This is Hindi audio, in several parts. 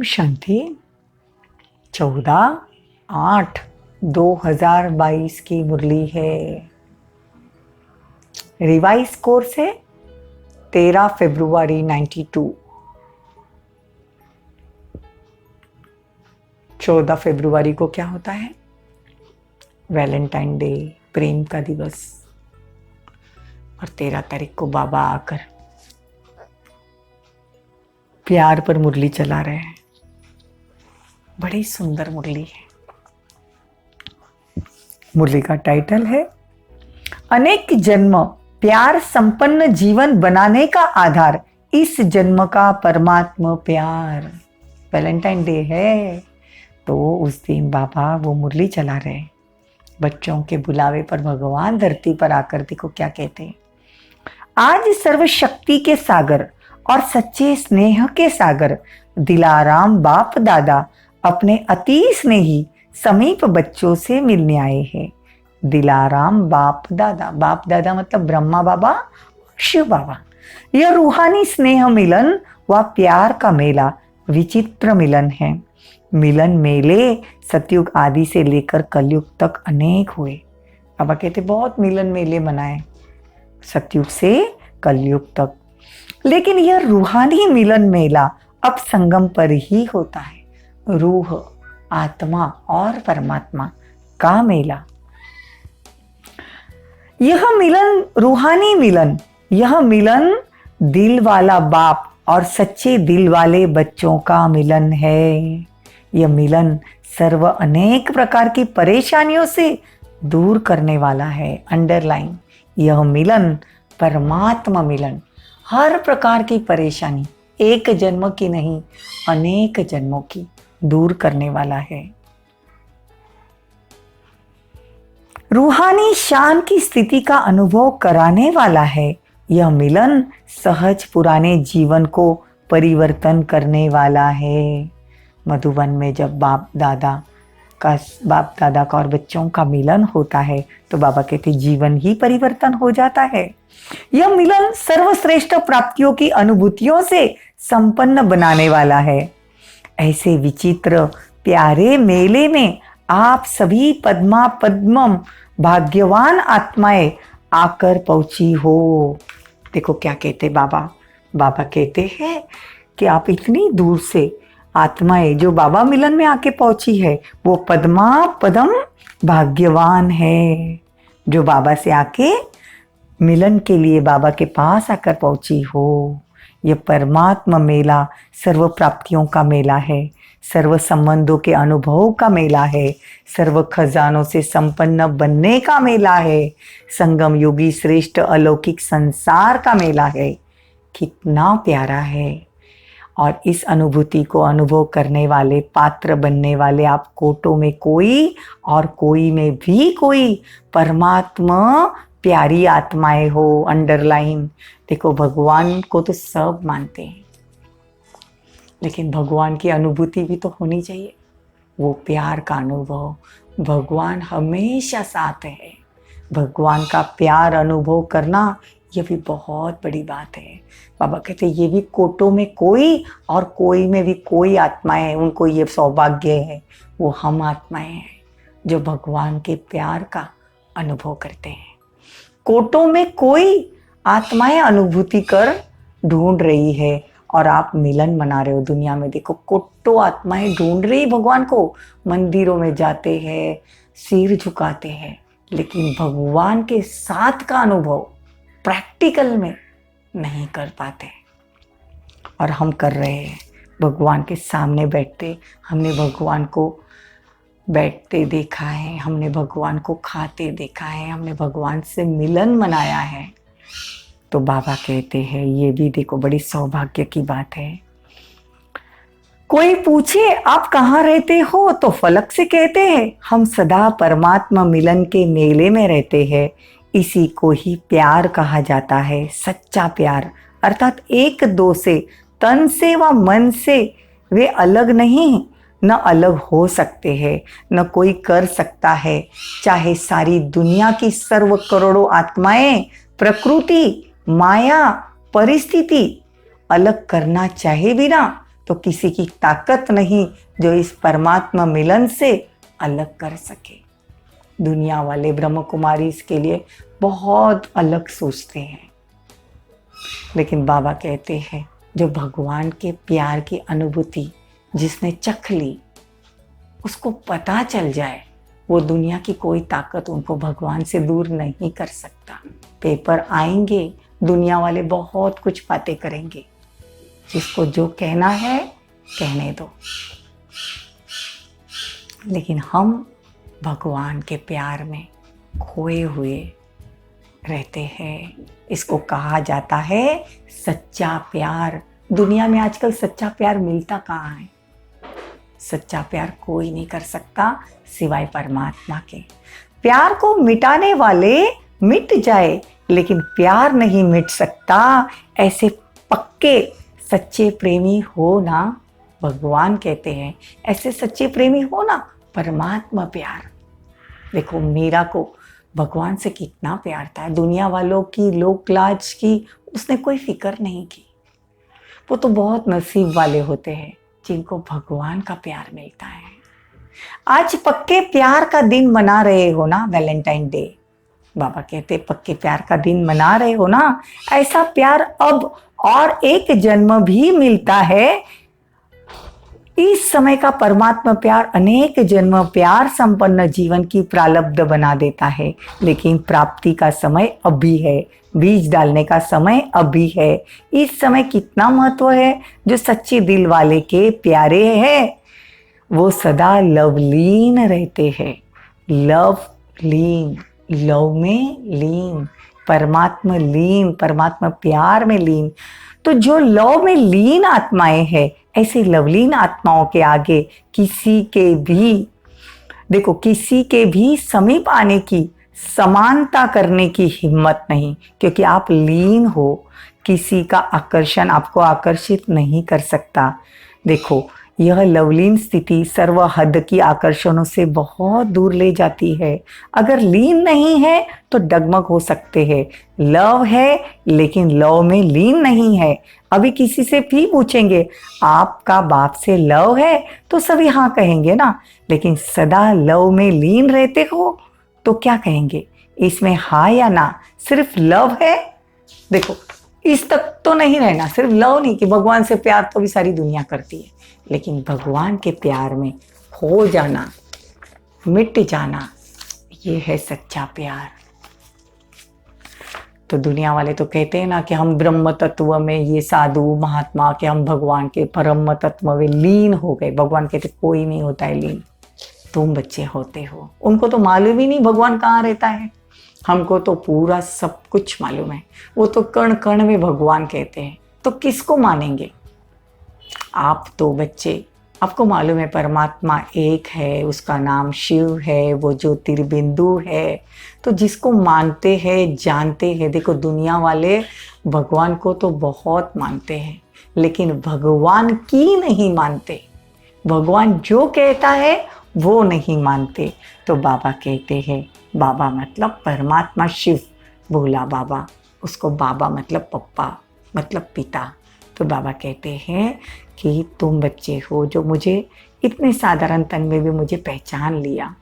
शांति। 14/8/2022 की मुरली है। रिवाइज कोर्स है 13 फरवरी 92। 14 फरवरी को क्या होता है? वैलेंटाइन डे, प्रेम का दिवस। और 13 तारीख को बाबा आकर प्यार पर मुरली चला रहे हैं। बड़ी सुंदर मुरली है। मुरली का टाइटल है अनेक जन्म प्यार संपन्न जीवन बनाने का आधार, इस जन्म का परमात्मा प्यार। वैलेंटाइन डे है तो उस दिन बाबा वो मुरली चला रहे हैं। बच्चों के बुलावे पर भगवान धरती पर आकर देखो क्या कहते हैं। आज सर्वशक्ति के सागर और सच्चे स्नेह के सागर दिलाराम बाप दादा अपने अति स्नेही समीप बच्चों से मिलने आए हैं। दिलाराम बाप दादा मतलब ब्रह्मा बाबा, शिव बाबा। यह रूहानी स्नेह मिलन व प्यार का मेला विचित्र मिलन है। मिलन मेले सतयुग आदि से लेकर कलयुग तक अनेक हुए। बाबा कहते बहुत मिलन मेले मनाए सतयुग से कलयुग तक, लेकिन यह रूहानी मिलन मेला अब संगम पर ही होता है। रूह, आत्मा और परमात्मा का मेला। यह मिलन रूहानी मिलन, यह मिलन दिल वाला बाप और सच्चे दिल वाले बच्चों का मिलन है। यह मिलन सर्व अनेक प्रकार की परेशानियों से दूर करने वाला है। अंडरलाइन, यह मिलन परमात्मा मिलन। हर प्रकार की परेशानी, एक जन्म की नहीं अनेक जन्मों की, दूर करने वाला है। रूहानी शान की स्थिति का अनुभव कराने वाला है। यह मिलन सहज पुराने जीवन को परिवर्तन करने वाला है। मधुबन में जब बाप दादा का और बच्चों का मिलन होता है तो बाबा कहते जीवन ही परिवर्तन हो जाता है। यह मिलन सर्वश्रेष्ठ प्राप्तियों की अनुभूतियों से संपन्न बनाने वाला है। ऐसे विचित्र प्यारे मेले में आप सभी पद्म भाग्यवान आत्माएं आकर पहुंची हो। देखो क्या कहते बाबा कहते हैं कि आप इतनी दूर से आत्माएं जो बाबा मिलन में आके पहुंची है वो पद्म भाग्यवान है, जो बाबा से आके मिलन के लिए बाबा के पास आकर पहुंची हो। यह परमात्मा मेला सर्व प्राप्तियों का मेला है, सर्व संबंधों के अनुभव का मेला है, सर्व खजानों से संपन्न बनने का मेला है, संगम योगी श्रेष्ठ अलौकिक संसार का मेला है। कितना प्यारा है। और इस अनुभूति को अनुभव करने वाले, पात्र बनने वाले आप कोटों में कोई और कोई में भी कोई परमात्मा प्यारी आत्माएं हो। अंडरलाइन, देखो भगवान को तो सब मानते हैं, लेकिन भगवान की अनुभूति भी तो होनी चाहिए। वो प्यार का अनुभव, भगवान हमेशा साथ है। भगवान का प्यार अनुभव करना ये भी बहुत बड़ी बात है। बाबा कहते ये भी कोटों में कोई और कोई में भी कोई आत्माएं हैं, उनको ये सौभाग्य है। वो हम आत्माएं हैं जो भगवान के प्यार का अनुभव करते हैं। कोटों में कोई आत्माएं अनुभूति कर ढूंढ रही है और आप मिलन मना रहे हो दुनिया में। देखो कोटों आत्माएं ढूंढ रही भगवान को, मंदिरों में जाते हैं, सिर झुकाते हैं, लेकिन भगवान के साथ का अनुभव प्रैक्टिकल में नहीं कर पाते। और हम कर रहे हैं। भगवान के सामने बैठते, हमने भगवान को बैठते देखा है, हमने भगवान को खाते देखा है, हमने भगवान से मिलन मनाया है। तो बाबा कहते हैं ये भी देखो बड़ी सौभाग्य की बात है। कोई पूछे आप कहाँ रहते हो तो फलक से कहते हैं हम सदा परमात्मा मिलन के मेले में रहते हैं। इसी को ही प्यार कहा जाता है। सच्चा प्यार अर्थात एक दो से, तन से व मन से वे अलग नहीं, न अलग हो सकते हैं, न कोई कर सकता है। चाहे सारी दुनिया की सर्व करोड़ों आत्माएं, प्रकृति, माया, परिस्थिति अलग करना चाहे भी ना, तो किसी की ताकत नहीं जो इस परमात्मा मिलन से अलग कर सके। दुनिया वाले ब्रह्म कुमारी इसके लिए बहुत अलग सोचते हैं, लेकिन बाबा कहते हैं जो भगवान के प्यार की अनुभूति जिसने चख ली, उसको पता चल जाए, वो दुनिया की कोई ताकत उनको भगवान से दूर नहीं कर सकता। पेपर आएंगे, दुनिया वाले बहुत कुछ बातें करेंगे, जिसको जो कहना है कहने दो, लेकिन हम भगवान के प्यार में खोए हुए रहते हैं। इसको कहा जाता है सच्चा प्यार। दुनिया में आजकल सच्चा प्यार मिलता कहाँ है? सच्चा प्यार कोई नहीं कर सकता सिवाय परमात्मा के। प्यार को मिटाने वाले मिट जाए, लेकिन प्यार नहीं मिट सकता। ऐसे पक्के सच्चे प्रेमी हो ना, भगवान कहते हैं ऐसे सच्चे प्रेमी हो ना, परमात्मा प्यार। देखो मीरा को भगवान से कितना प्यार था। दुनिया वालों की लोक लाज की उसने कोई फिक्र नहीं की। वो तो बहुत नसीब वाले होते हैं जिनको भगवान का प्यार मिलता है। आज पक्के प्यार का दिन मना रहे हो ना, वैलेंटाइन डे। बाबा कहते पक्के प्यार का दिन मना रहे हो ना, ऐसा प्यार अब और एक जन्म भी मिलता है। इस समय का परमात्मा प्यार अनेक जन्म प्यार संपन्न जीवन की प्रारब्ध बना देता है, लेकिन प्राप्ति का समय अभी है, बीज डालने का समय अभी है। इस समय कितना महत्व है। जो सच्चे दिल वाले के प्यारे हैं वो सदा लवलीन रहते हैं। लव लीन, लव में लीन, परमात्मा लीन, परमात्मा प्यार में लीन। तो जो लव में लीन आत्माएं हैं, ऐसे लवलीन आत्माओं के आगे किसी के भी, देखो किसी के भी समीप आने की, समानता करने की हिम्मत नहीं, क्योंकि आप लीन हो। किसी का आकर्षण आपको आकर्षित नहीं कर सकता। देखो यह लवलीन स्थिति सर्व हद की आकर्षणों से बहुत दूर ले जाती है। अगर लीन नहीं है तो डगमग हो सकते हैं। लव है लेकिन लव में लीन नहीं है। अभी किसी से भी पूछेंगे आपका बाप से लव है तो सभी हाँ कहेंगे ना, लेकिन सदा लव में लीन रहते हो तो क्या कहेंगे? इसमें हाँ या ना, सिर्फ लव है। देखो इस तक तो नहीं रहना, सिर्फ लव नहीं कि भगवान से प्यार तो भी सारी दुनिया करती है, लेकिन भगवान के प्यार में खो जाना, मिट जाना, ये है सच्चा प्यार। तो दुनिया वाले तो कहते हैं ना कि हम ब्रह्म तत्व में, ये साधु महात्मा के हम भगवान के परम तत्व में लीन हो गए। भगवान कहते कोई नहीं होता है लीन, तुम बच्चे होते हो। उनको तो मालूम ही नहीं भगवान कहाँ रहता है। हमको तो पूरा सब कुछ मालूम है। वो तो कण कण में भगवान कहते हैं, तो किसको मानेंगे? आप तो बच्चे, आपको मालूम है परमात्मा एक है, उसका नाम शिव है, वो ज्योतिर्बिंदु है। तो जिसको मानते हैं, जानते हैं। देखो दुनिया वाले भगवान को तो बहुत मानते हैं, लेकिन भगवान की नहीं मानते। भगवान जो कहता है वो नहीं मानते। तो बाबा कहते हैं, बाबा मतलब परमात्मा शिव, भोला बाबा, उसको बाबा मतलब पप्पा, मतलब पिता। तो बाबा कहते हैं कि तुम बच्चे हो जो मुझे इतने साधारण तन में भी मुझे पहचान लिया।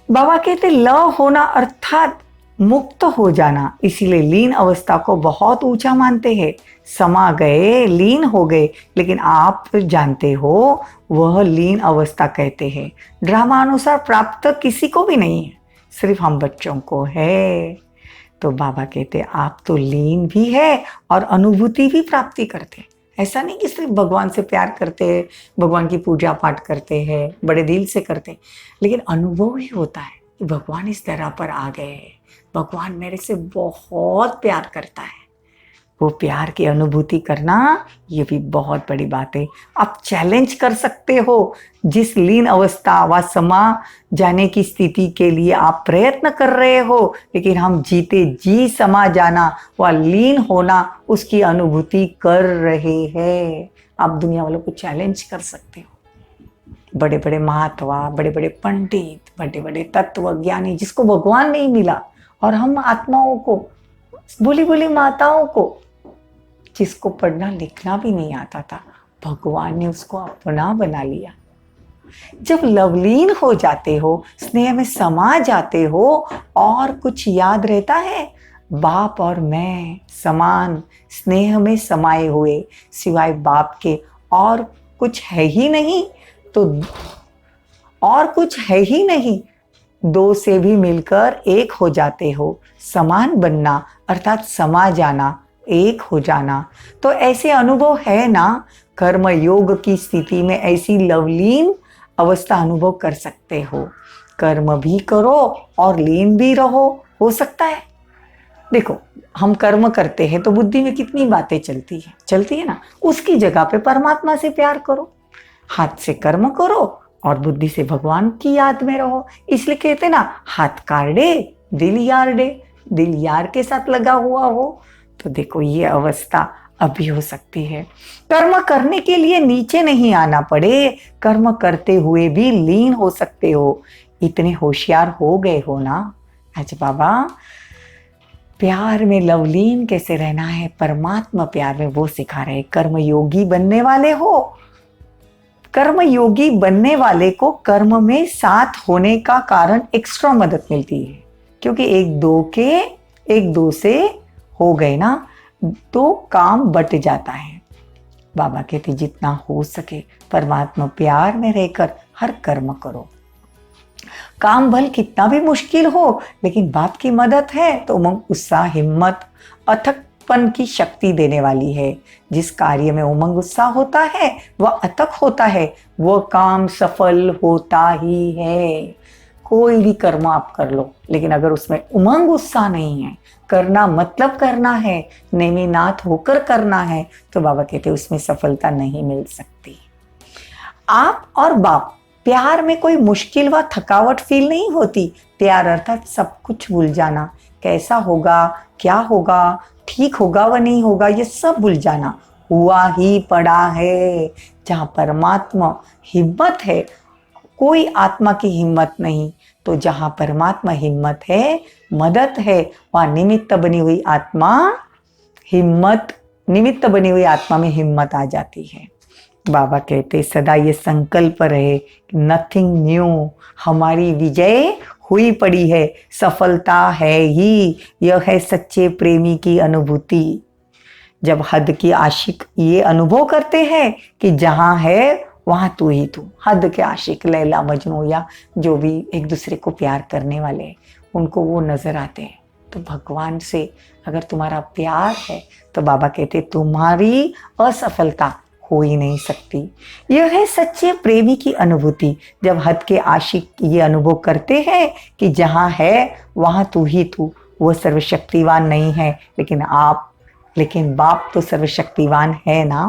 बाबा कहते लव होना अर्थात मुक्त हो जाना, इसीलिए लीन अवस्था को बहुत ऊंचा मानते हैं। समा गए, लीन हो गए, लेकिन आप जानते हो वह लीन अवस्था कहते हैं। ड्रामा अनुसार प्राप्त किसी को भी नहीं है, सिर्फ हम बच्चों को है। तो बाबा कहते आप तो लीन भी है और अनुभूति भी प्राप्ति करते। ऐसा नहीं कि सिर्फ भगवान से प्यार करते हैं, भगवान की पूजा पाठ करते हैं, बड़े दिल से करते, लेकिन अनुभव ही होता है कि भगवान इस तरह पर आ गए हैं, भगवान मेरे से बहुत प्यार करता है। वो प्यार की अनुभूति करना ये भी बहुत बड़ी बात है। आप चैलेंज कर सकते हो। जिस लीन अवस्था व समा जाने की स्थिति के लिए आप प्रयत्न कर रहे हो, लेकिन हम जीते जी समा जाना व लीन होना उसकी अनुभूति कर रहे हैं। आप दुनिया वालों को चैलेंज कर सकते हो। बड़े बड़े महात्मा, बड़े बड़े पंडित, बड़े बड़े तत्वज्ञानी जिसको भगवान नहीं मिला, और हम आत्माओं को, भोली भोली माताओं को जिसको पढ़ना लिखना भी नहीं आता था, भगवान ने उसको अपना बना लिया। जब लवलीन हो जाते हो, स्नेह में समा जाते हो, और कुछ याद रहता है? बाप और मैं समान स्नेह में समाये हुए, सिवाय बाप के और कुछ है ही नहीं। तो और कुछ है ही नहीं, दो से भी मिलकर एक हो जाते हो। समान बनना अर्थात समा जाना, एक हो जाना। तो ऐसे अनुभव है ना, कर्म योग की स्थिति में ऐसी लवलीन अवस्था अनुभव कर सकते हो। कर्म भी करो और लीन भी रहो, हो सकता है। देखो, हम कर्म करते हैं तो बुद्धि में कितनी बातें चलती है ना। उसकी जगह पे परमात्मा से प्यार करो, हाथ से कर्म करो और बुद्धि से भगवान की याद में रहो। इसलिए कहते ना, हाथ काटे दिल यार दे। दिल यार के साथ लगा हुआ हो तो देखो ये अवस्था अभी हो सकती है। कर्म करने के लिए नीचे नहीं आना पड़े, कर्म करते हुए भी लीन हो सकते हो। इतने होशियार हो गए हो ना आज बाबा। प्यार में लवलीन कैसे रहना है, परमात्मा प्यार में, वो सिखा रहे। कर्म योगी बनने वाले हो, कर्म योगी बनने वाले को कर्म में साथ होने का कारण एक्स्ट्रा मदद मिलती है, क्योंकि एक दो से हो गए ना तो काम बट जाता है। बाबा कहते जितना हो सके परमात्मा प्यार में रहकर हर कर्म करो। काम भल कितना भी मुश्किल हो, लेकिन बाप की मदद है तो उमंग, उत्साह, हिम्मत, अथकपन की शक्ति देने वाली है। जिस कार्य में उमंग उत्साह होता है वह अथक होता है, वह काम सफल होता ही है। कोई भी कर्म आप कर लो, लेकिन अगर उसमें उमंग उत्साह नहीं है, करना मतलब करना है, नेमिनाथ होकर करना है, तो बाबा कहते उसमें सफलता नहीं मिल सकती। आप और बाप प्यार में कोई मुश्किल व थकावट फील नहीं होती। प्यार अर्थात सब कुछ भूल जाना, कैसा होगा, क्या होगा, ठीक होगा व नहीं होगा, ये सब भूल जाना। हुआ ही पड़ा है। जहाँ परमात्मा हिम्मत है, कोई आत्मा की हिम्मत नहीं। तो जहाँ परमात्मा हिम्मत है, मदद है, वहाँ निमित्त बनी हुई आत्मा में हिम्मत आ जाती है। बाबा कहते सदा ये संकल्प रहे, नथिंग न्यू, हमारी विजय हुई पड़ी है, सफलता है ही। यह है सच्चे प्रेमी की अनुभूति। जब हद की आशिक ये अनुभव करते हैं कि जहाँ है वहाँ तू ही तू। हद के आशिक, लैला मजनू या जो भी एक दूसरे को प्यार करने वाले, उनको वो नजर आते हैं। तो भगवान से अगर तुम्हारा प्यार है तो बाबा कहते तुम्हारी असफलता हो ही नहीं सकती। यह है सच्चे प्रेमी की अनुभूति। जब हद के आशिक ये अनुभव करते हैं कि जहाँ है वहाँ तू ही तू। वो सर्वशक्तिवान नहीं है, लेकिन बाप तो सर्वशक्तिवान है ना।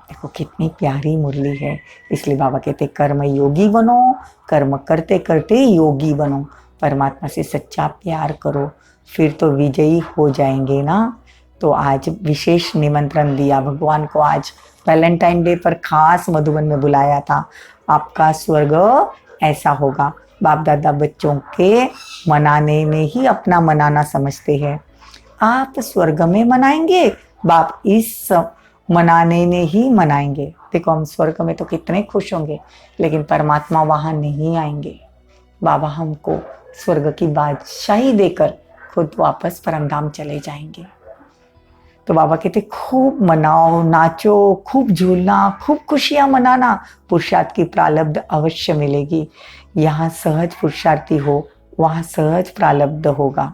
देखो कितनी प्यारी मुरली है। इसलिए बाबा कहते कर्म योगी बनो, कर्म करते करते योगी बनो, परमात्मा से सच्चा प्यार करो, फिर तो विजयी हो जाएंगे ना। तो आज विशेष निमंत्रण दिया भगवान को। आज वैलेंटाइन डे पर खास मधुबन में बुलाया था। आपका स्वर्ग ऐसा होगा। बाप दादा बच्चों के मनाने में ही अपना मनाना समझते हैं। आप स्वर्ग में मनाएंगे, बाप इस मनाने में ही मनाएंगे। देखो हम स्वर्ग में तो कितने खुश होंगे, लेकिन परमात्मा वहां नहीं आएंगे। बाबा हमको स्वर्ग की बादशाही देकर खुद वापस परमधाम चले जाएंगे। तो बाबा कहते खूब मनाओ, नाचो, खूब झूलना, खूब खुशियां मनाना, पुरुषार्थ की प्रारब्ध अवश्य मिलेगी। यहाँ सहज पुरुषार्थी हो, वहाँ सहज प्रारब्ध होगा,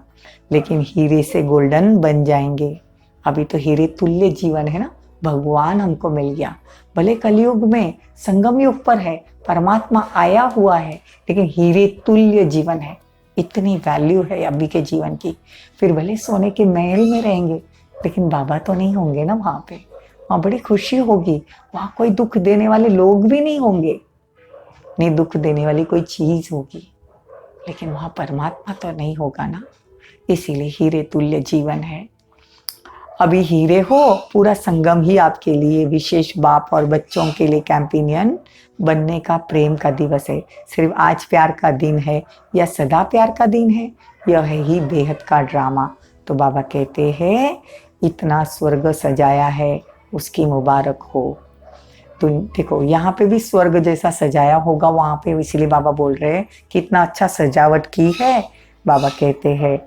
लेकिन हीरे से गोल्डन बन जाएंगे। अभी तो हीरे तुल्य जीवन है ना, भगवान हमको मिल गया। भले कलयुग में संगम युग पर है, परमात्मा आया हुआ है, लेकिन हीरे तुल्य जीवन है। इतनी वैल्यू है अभी के जीवन की। फिर भले सोने के महल में रहेंगे, लेकिन बाबा तो नहीं होंगे ना वहाँ पे। वहाँ बड़ी खुशी होगी, वहाँ कोई दुख देने वाले लोग भी नहीं होंगे, नहीं दुख देने वाली कोई चीज होगी, लेकिन वहाँ परमात्मा तो नहीं होगा ना। इसीलिए हीरे तुल्य जीवन है। अभी हीरे हो, पूरा संगम ही आपके लिए, विशेष बाप और बच्चों के लिए कैंपेनियन बनने का प्रेम का दिवस है। सिर्फ आज प्यार का दिन है या सदा प्यार का दिन है, यह है ही बेहद का ड्रामा। तो बाबा कहते हैं इतना स्वर्ग सजाया है उसकी मुबारक हो। तो देखो यहाँ पे भी स्वर्ग जैसा सजाया होगा वहां पे, इसीलिए बाबा बोल रहे हैं कि इतना अच्छा सजावट की है। बाबा कहते हैं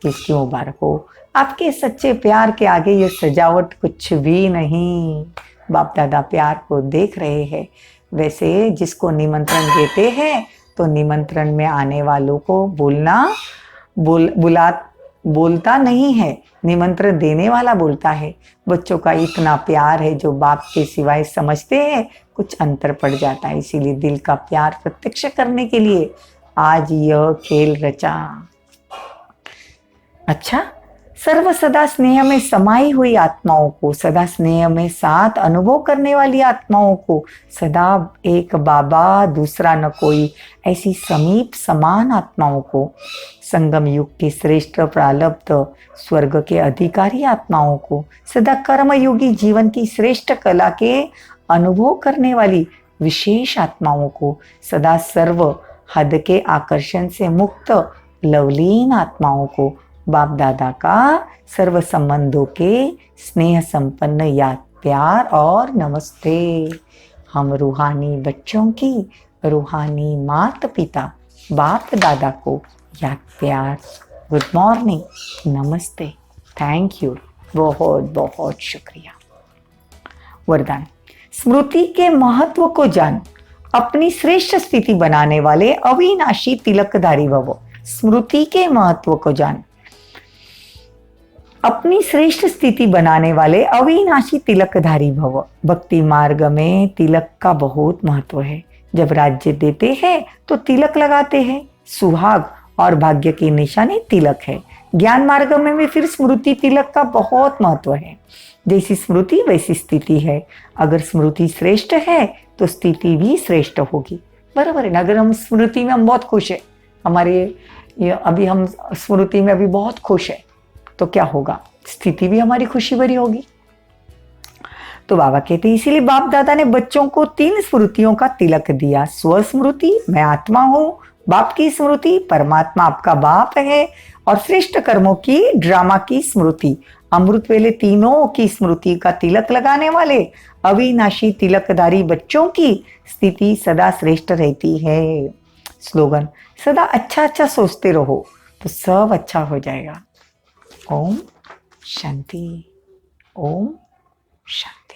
कि इसकी मुबारक हो। आपके सच्चे प्यार के आगे ये सजावट कुछ भी नहीं। बाप दादा प्यार को देख रहे हैं। वैसे जिसको निमंत्रण देते हैं तो निमंत्रण में आने वालों को बोलता नहीं है, निमंत्रण देने वाला बोलता है। बच्चों का इतना प्यार है जो बाप के सिवाय समझते हैं, कुछ अंतर पड़ जाता है। इसीलिए दिल का प्यार प्रत्यक्ष करने के लिए आज यह खेल रचा। अच्छा, सर्व सदा स्नेह में समाई हुई आत्माओं को, सदा स्नेह में साथ अनुभव करने वाली आत्माओं को, सदा एक बाबा दूसरा न कोई, ऐसी समीप समान आत्माओं को, संगम युग के श्रेष्ठ प्रारब्ध स्वर्ग के अधिकारी आत्माओं को, सदा कर्मयोगी जीवन की श्रेष्ठ कला के अनुभव करने वाली विशेष आत्माओं को, सदा सर्व हद के आकर्षण से मुक्त लवलीन आत्माओं को, बाप दादा का सर्व संबंधों के स्नेह संपन्न याद प्यार और नमस्ते। हम रूहानी बच्चों की रूहानी माता पिता बाप दादा को याद प्यार, गुड मॉर्निंग, नमस्ते, थैंक यू, बहुत बहुत शुक्रिया। वरदान, स्मृति के महत्व को जान, अपनी श्रेष्ठ स्थिति बनाने वाले अविनाशी तिलकधारी भव। स्मृति के महत्व को जान, अपनी श्रेष्ठ स्थिति बनाने वाले अविनाशी तिलकधारी भव। भक्ति मार्ग में तिलक का बहुत महत्व है। जब राज्य देते हैं तो तिलक लगाते हैं। सुहाग और भाग्य की निशानी तिलक है। ज्ञान मार्ग में भी फिर स्मृति तिलक का बहुत महत्व है। जैसी स्मृति वैसी स्थिति है। अगर स्मृति श्रेष्ठ है तो स्थिति भी श्रेष्ठ होगी। बराबर है ना। अगर हम स्मृति में हम बहुत खुश है, अभी हम स्मृति में अभी बहुत खुश है, तो क्या होगा, स्थिति भी हमारी खुशी भरी होगी। तो बाबा कहते हैं इसीलिए बाप दादा ने बच्चों को 3 स्मृतियों का तिलक दिया। स्वस्मृति, मैं आत्मा हूँ, बाप की स्मृति, परमात्मा आपका बाप है, और श्रेष्ठ कर्मों की ड्रामा की स्मृति। अमृत वेले तीनों की स्मृति का तिलक लगाने वाले अविनाशी तिलकधारी बच्चों की स्थिति सदा श्रेष्ठ रहती है। स्लोगन, सदा अच्छा अच्छा सोचते रहो तो सब अच्छा हो जाएगा। ओम शांति, ओम शांति।